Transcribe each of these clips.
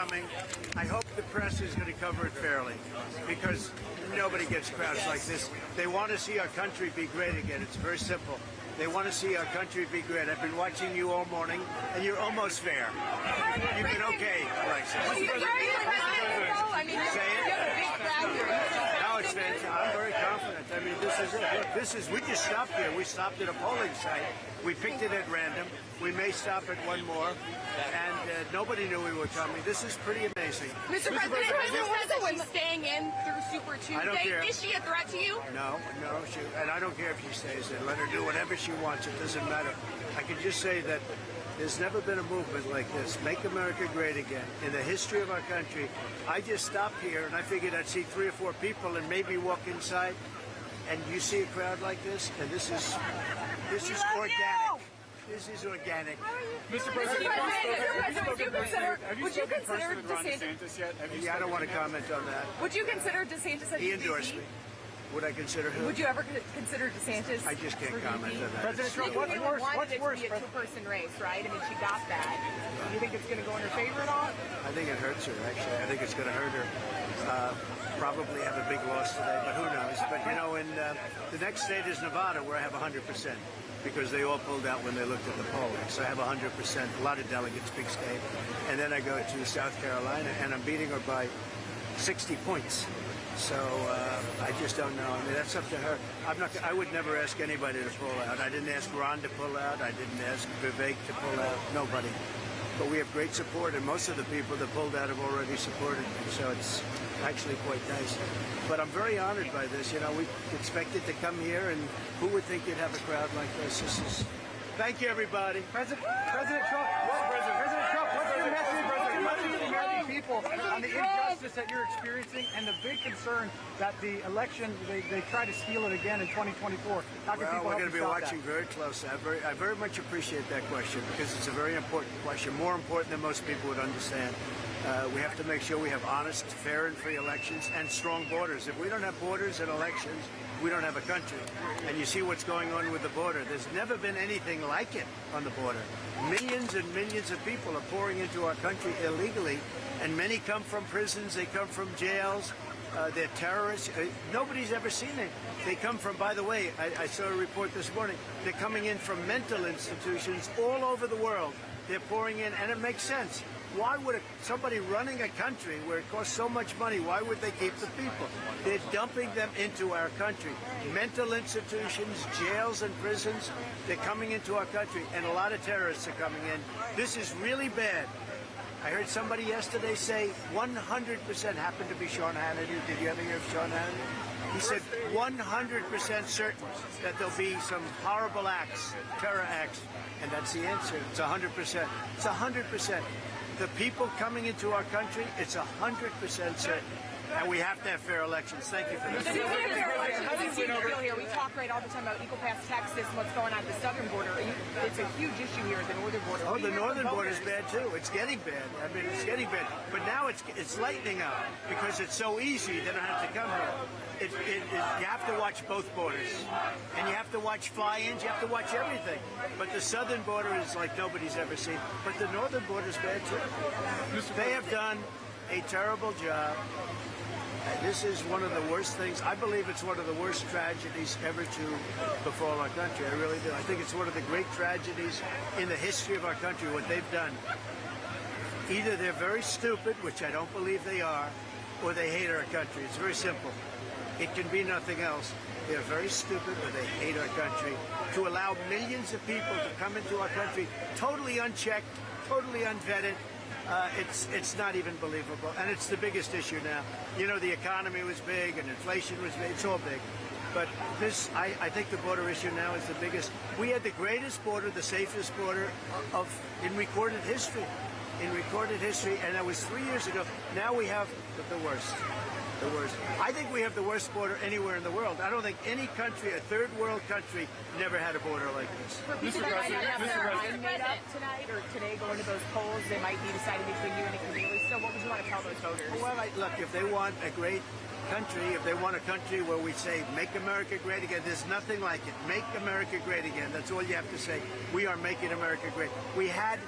coming. I hope the press is going to cover it fairly, because nobody gets crowds like this. They want to see our country be great again. It's very simple. They want to see our country be great. I've been watching you all morning, and you're almost fair. You've been okay, Alexis. Say it. No, it's fantastic. I'm very confident. I mean, this is it. Look, we just stopped here. We stopped at a polling site. We picked it at random. We may stop at one more. And nobody knew we were coming. This is pretty amazing. Mr. President says that she's staying in through Super Tuesday. I don't care. Is she a threat to you? No. And I don't care if she stays in. Let her do whatever she wants. It doesn't matter. I can just say that there's never been a movement like this. Make America great again. In the history of our country, I just stopped here and I figured I'd see 3 or 4 people and maybe walk inside. And you see a crowd like this, and this is organic. This is organic. Mr. President, would you consider DeSantis yet? Yeah, I don't want to comment on that. Would you consider DeSantis a He endorsed me. Would I consider him? Would you ever consider DeSantis? I just can't comment on that. President Trump, what's worse? What's worse? It to be a two-person race, right? I mean, she got that. Do you think it's going to go in her favor at all? I think it hurts her, actually. I think it's going to hurt her. Probably have a big loss today, but who knows? But, you know, in the next state is Nevada, where I have 100%, because they all pulled out when they looked at the polling. So I have 100%, a lot of delegates, big state. And then I go to South Carolina, and I'm beating her by 60 points. So I just don't know. I mean, that's up to her. I would never ask anybody to pull out. I didn't ask Ron to pull out. I didn't ask Vivek to pull out. Nobody. But we have great support, and most of the people that pulled out have already supported me. So it's actually quite nice. But I'm very honored by this. You know, we expected to come here, and who would think you'd have a crowd like this? This is. Thank you, everybody. President Trump, what's your message to the American people on the injustice that you're experiencing and the big concern that the election, they try to steal it again in 2024? How can people we're going to be watching that? very closely. I very much appreciate that question, because it's a very important question, more important than most people would understand. We have to make sure we have honest, fair, and free elections and strong borders. If we don't have borders and elections, we don't have a country. And you see what's going on with the border. There's never been anything like it on the border. Millions and millions of people are pouring into our country illegally, and many come from prisons, they come from jails, they're terrorists. Nobody's ever seen it. They come from, by the way, I saw a report this morning, they're coming in from mental institutions all over the world. They're pouring in, and it makes sense. Why would somebody running a country where it costs so much money, why would they keep the people? They're dumping them into our country. Mental institutions, jails and prisons, they're coming into our country, and a lot of terrorists are coming in. This is really bad. I heard somebody yesterday say 100% happened to be Sean Hannity. Did you ever hear of Sean Hannity? He said 100% certain that there'll be some horrible acts, terror acts, and that's the answer. It's 100%. It's 100%. The people coming into our country, it's 100% certain. And we have to have fair elections. Thank you for this. We talk all the time about Equal Pass Texas and what's going on at the southern border. It's a huge issue here at the northern border. Oh, the northern border is bad too. It's getting bad. I mean, it's getting bad. But now it's lightening up because it's so easy. They don't have to come here. You have to watch both borders, and you have to watch fly-ins. You have to watch everything. But the southern border is like nobody's ever seen. But the northern border is bad too. They have done a terrible job. This is one of the worst things. I believe it's one of the worst tragedies ever to befall our country. I really do. I think it's one of the great tragedies in the history of our country, what they've done. Either they're very stupid, which I don't believe they are, or they hate our country. It's very simple. It can be nothing else. They're very stupid, or they hate our country. To allow millions of people to come into our country totally unchecked, totally unvetted, it's not even believable. And it's the biggest issue now. You know, the economy was big and inflation was big. It's all big. But this, I think the border issue now is the biggest. We had the greatest border, the safest border in recorded history. And that was 3 years ago. Now we have the worst. The worst. I think we have the worst border anywhere in the world. I don't think any country, a third world country, never had a border like this. Mr. President, made up tonight or today going to those polls, they might be deciding between you and Nikki Haley. So what would you want to tell those voters? Well, look, if they want a great country, if they want a country where we say, make America great again, there's nothing like it. Make America great again. That's all you have to say. We are making America great. We had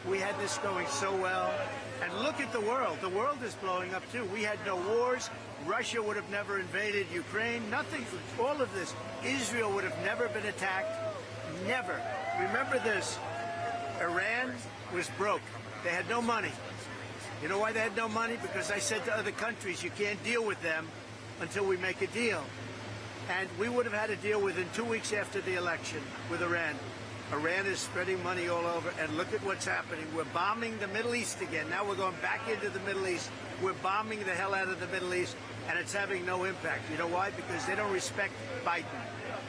We had this going so well. And look at the world. The world is blowing up too. We had no wars. Russia would have never invaded Ukraine. Nothing. All of this. Israel would have never been attacked. Never. Remember this. Iran was broke. They had no money. You know why they had no money? Because I said to other countries, you can't deal with them until we make a deal. And we would have had a deal within 2 weeks after the election with Iran. Iran is spreading money all over, and look at what's happening. We're bombing the Middle East again. Now we're going back into the Middle East. We're bombing the hell out of the Middle East, and it's having no impact. You know why? Because they don't respect Biden.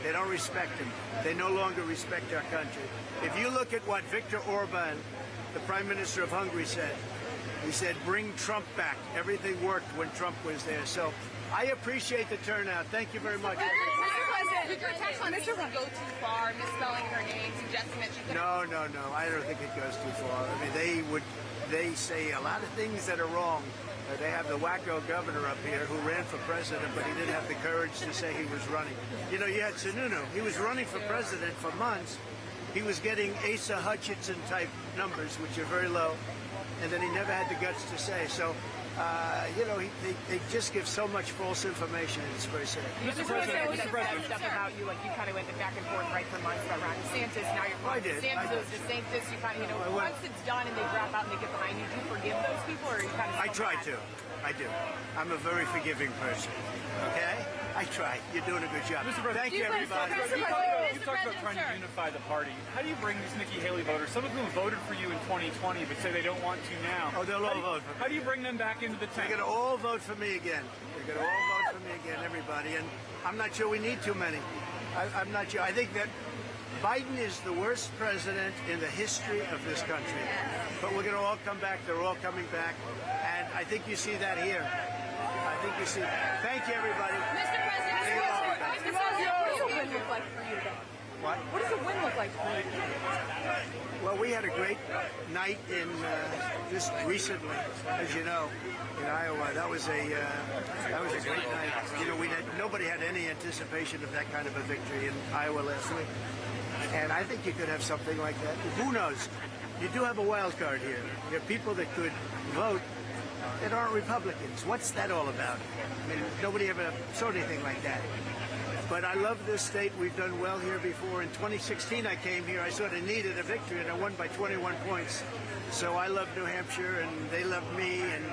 They don't respect him. They no longer respect our country. If you look at what Viktor Orban, the Prime Minister of Hungary, said, he said, bring Trump back. Everything worked when Trump was there. So I appreciate the turnout. Thank you very much. Did your text on Mr. go too far, misspelling her name, suggesting that she could... No. I don't think it goes too far. I mean, they say a lot of things that are wrong. They have the wacko governor up here who ran for president, but he didn't have the courage to say he was running. You know, you had Sununu. He was running for president for months. He was getting Asa Hutchinson-type numbers, which are very low, and then he never had the guts to say. So, you know, they just give so much false information, and it's very sad. Mr. President, stuff about you, like you kind of went back and forth right for months about Ron DeSantis. Now you're calling DeSantis. You kind of, you know, once it's done and they drop out and they get behind you, do you forgive those people, or are you kind of? I try to. I do. I'm a very forgiving person. Okay? I try. You're doing a good job. Thank you, everybody. You talked about trying to unify the party. How do you bring these Nikki Haley voters, some of whom voted for you in 2020 but say they don't want to now? Oh, they'll all vote for me. How do you bring them back into the tent? They're going to all vote for me again. They're going to all vote for me again, everybody. And I'm not sure we need too many. I'm not sure. I think that Biden is the worst president in the history of this country. But we're going to all come back. They're all coming back. And I think you see that here. I think you see. Thank you, everybody. Mr. President, what does a win look like for you, then? What? What does a win look like for you? Well, we had a great night in just recently, as you know, in Iowa. That was a great night. You know, nobody had any anticipation of that kind of a victory in Iowa last week, and I think you could have something like that. Who knows? You do have a wild card here. You have people that could vote that aren't Republicans. What's that all about? I mean, nobody ever saw anything like that. But I love this state. We've done well here before. In 2016, I came here. I sort of needed a victory, and I won by 21 points. So I love New Hampshire, and they love me, and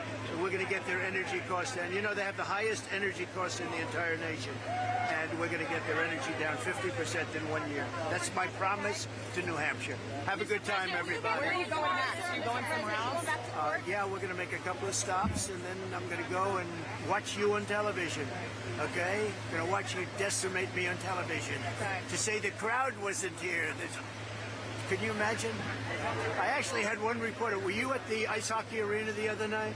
we're going to get their energy costs down. You know, they have the highest energy costs in the entire nation, and we're going to get their energy down 50% in 1 year. That's my promise to New Hampshire. Have a good time, everybody. Where are you going next? Are you going somewhere else? Yeah, we're going to make a couple of stops, and then I'm going to go and watch you on television. Okay? I'm going to watch you decimate me on television. Okay. To say the crowd wasn't here. Can you imagine? I actually had one reporter. Were you at the ice hockey arena the other night?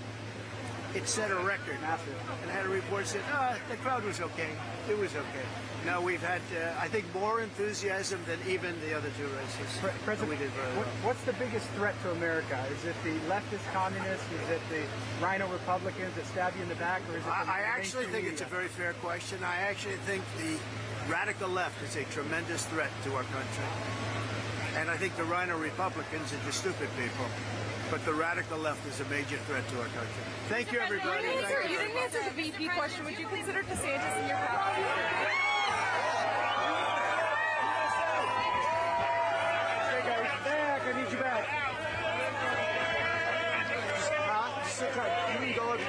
It set a record. Massive. And I had a report said, the crowd was okay. It was okay. No, we've had, I think, more enthusiasm than even the other two races. President, we did very well. What's the biggest threat to America? Is it the leftist communists? Is it the rhino Republicans that stab you in the back? Or is it I actually think it's a very fair question. I actually think the radical left is a tremendous threat to our country. And I think the rhino Republicans are just stupid people. But the radical left is a major threat to our country. Thank you, everybody. You didn't answer the VP question. Would you consider DeSantis in your path? Back, I need you back. Sit tight. You can go up.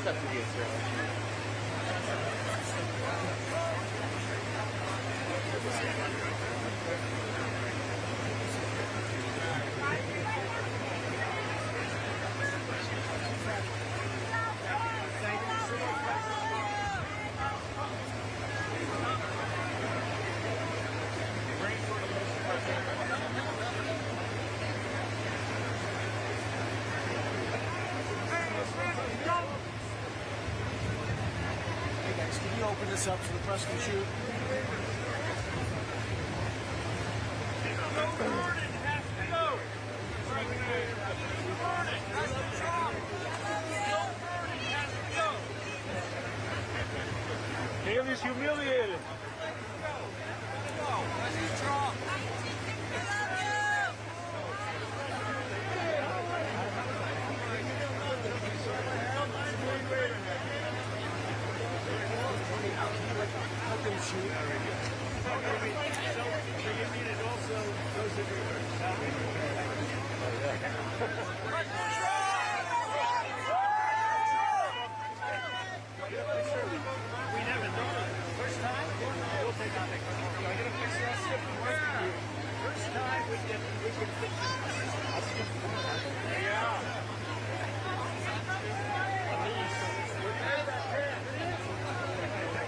up to the election. Can you open this up so the press can shoot? Haley's humiliated.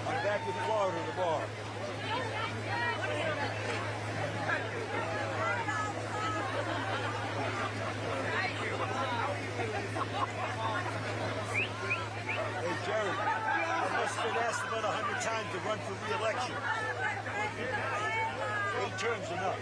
I'm back in Florida, the bar. Hey, Jerry, I must have been asked about 100 times to run for re-election. 8 terms enough.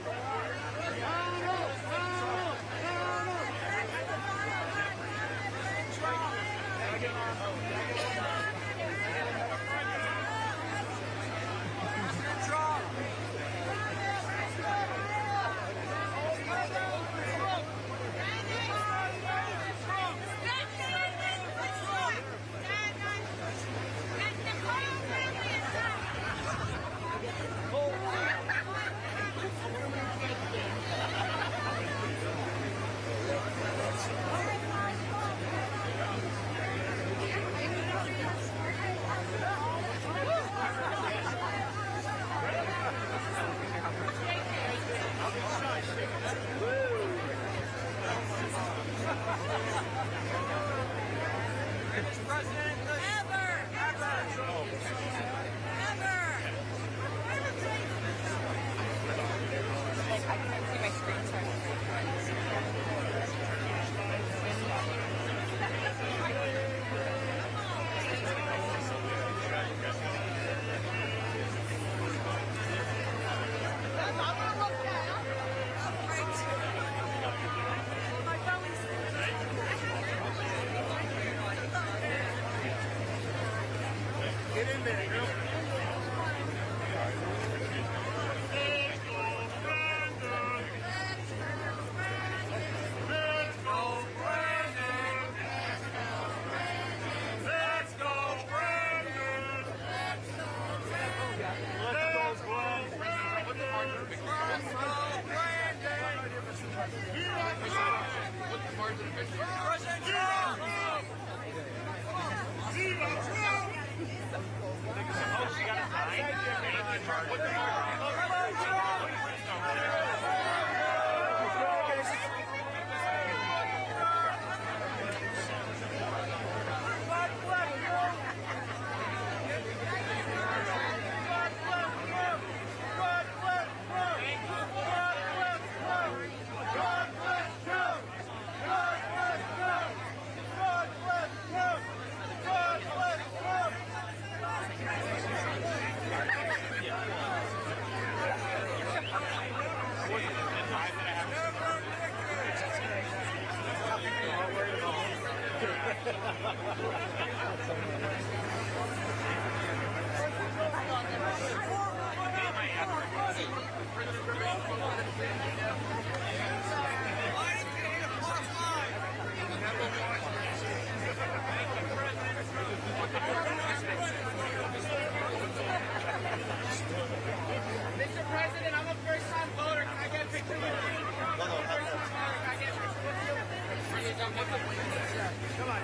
Come on.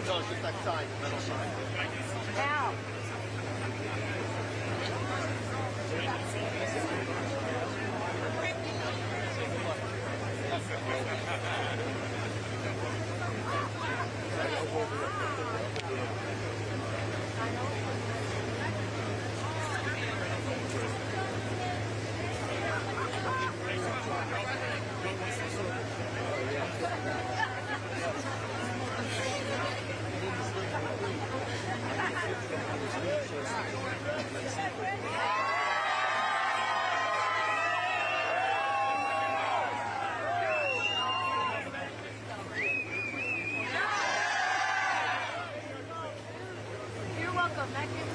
No, it's just that sign, the metal sign. Now. You're welcome. That gives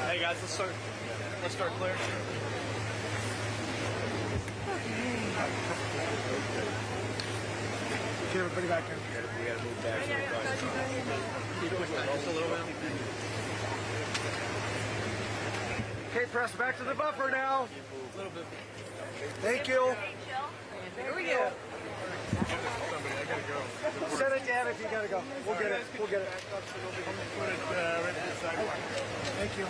Hey guys, let's start clear. Get everybody back in. We gotta move back. Just a little bit. Okay, press back to the buffer now. A little bit. Thank you. Here we go. Set it down if you gotta go. We'll get it. We'll get it. Put it right to the sidewalk. Thank you.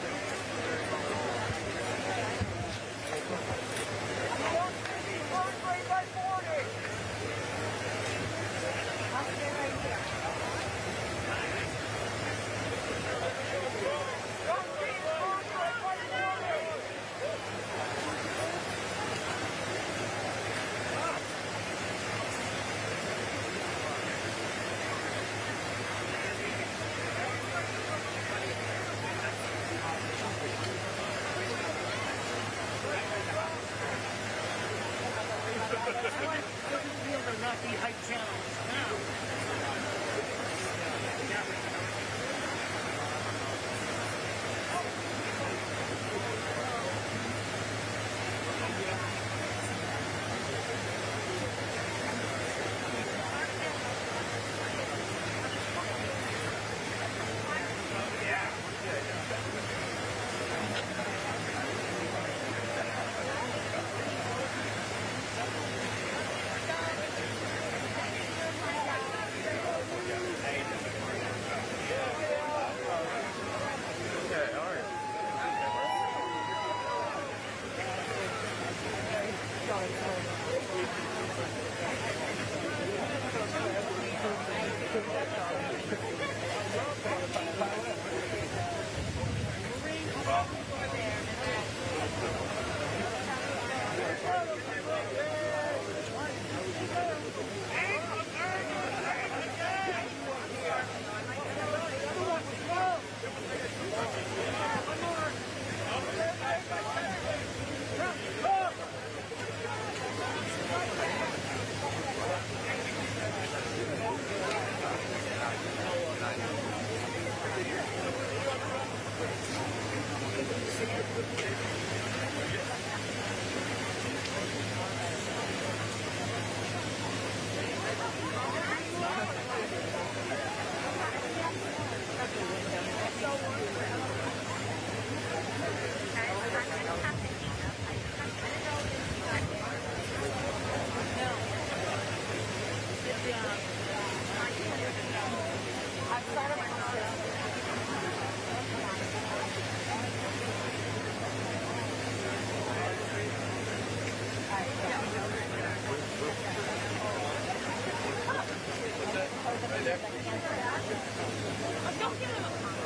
hype channels now.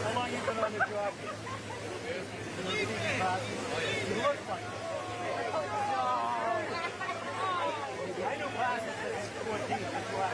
How long you been on the job? You look like it. I know classes since 14, that's why.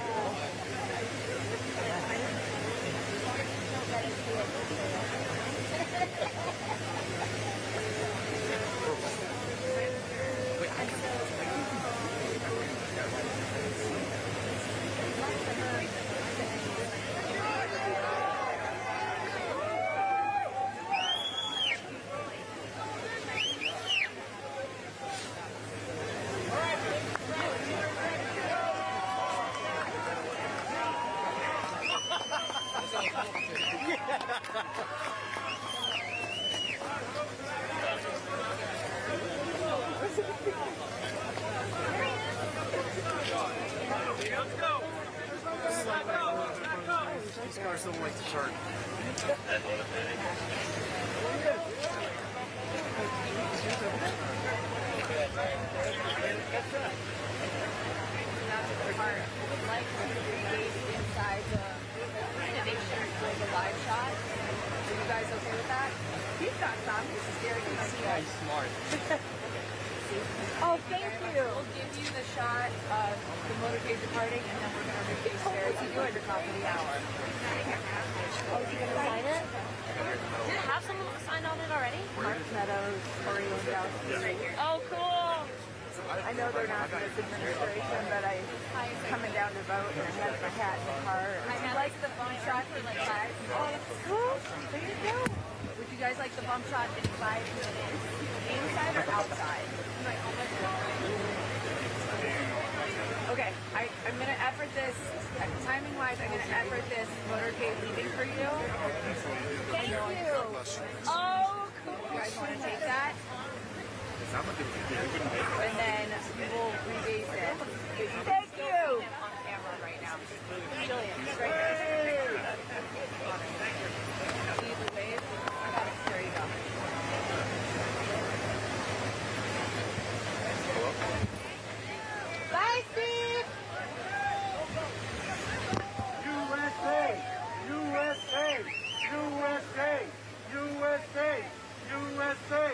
These cars don't like to turn. Like inside to make sure it's like a live shot. Are you guys okay with that? He's got some. This is very good. He's smart. Oh, thank you. We'll give you the shot of the motorcade departing, and then we're going to replace there as you do at the top of the hour. Oh, is he going to sign it? Did it have someone sign on it already? Mark Meadows, Corey Lindell, right here. Oh, cool. I know they're not in this administration, but I'm coming down to vote, and I had my hat in the car. I like the bump shot for like 5 minutes. Oh, that's cool. There you go. Would you guys like the bump shot in 5 minutes? Inside or outside? Okay, I'm going to effort this, timing-wise, I'm going to effort this motorcade leaving for you. Thank you. Oh, cool. You guys want to take that? And then we will rebase it. Thank you. On camera right now. Jillian, it's right there. See the wave? There you go. Bye, Steve. USA! USA! USA! USA! USA!